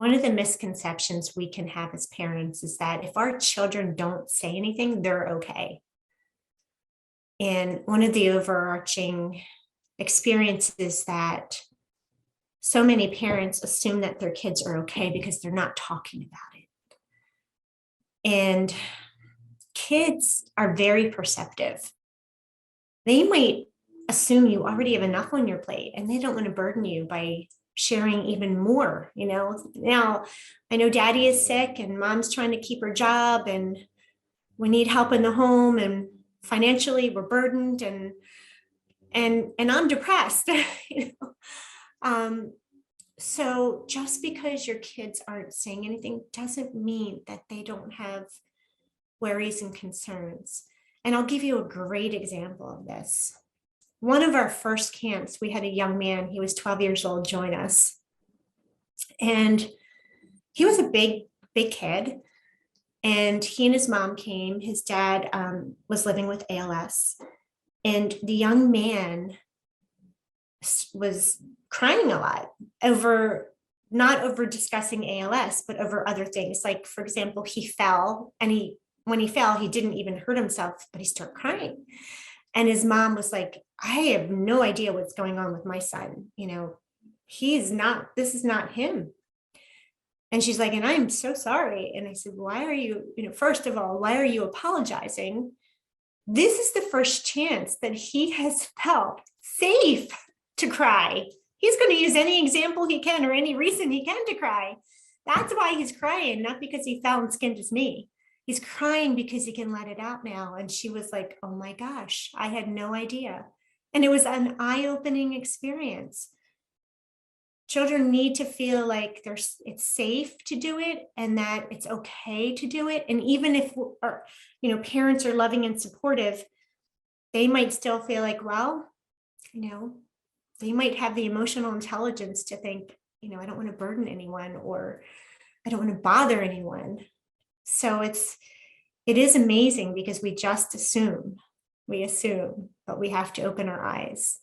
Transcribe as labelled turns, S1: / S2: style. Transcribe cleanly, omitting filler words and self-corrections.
S1: One of the misconceptions we can have as parents is that if our children don't say anything, they're okay. And one of the overarching experiences that so many parents assume that their kids are okay because they're not talking about it. And kids are very perceptive. They might assume you already have enough on your plate and they don't want to burden you by sharing even more. Now I know daddy is sick and mom's trying to keep her job and we need help in the home and financially we're burdened and I'm depressed. you know? So just because your kids aren't saying anything doesn't mean that they don't have worries and concerns. And I'll give you a great example of this. One of our first camps, we had a young man, he was 12 years old, join us. And he was a big kid. And he and his mom came. His dad was living with ALS. And the young man was crying a lot over, not over discussing ALS, but over other things. Like, for example, he fell and when he fell, he didn't even hurt himself, but he started crying. And his mom was like, I have no idea what's going on with my son. This is not him. And she's like, and I'm so sorry. And I said, why are you, first of all, why are you apologizing? This is the first chance that he has felt safe to cry. He's going to use any example he can or any reason he can to cry. That's why he's crying, not because he fell and skinned his knee. He's crying because he can let it out now. And she was like, oh my gosh, I had no idea. And it was an eye-opening experience. Children need to feel like it's safe to do it and that it's okay to do it. And even if parents are loving and supportive, they might still feel like, well, they might have the emotional intelligence to think, I don't want to burden anyone or I don't want to bother anyone. So it is amazing because we just assume, but we have to open our eyes.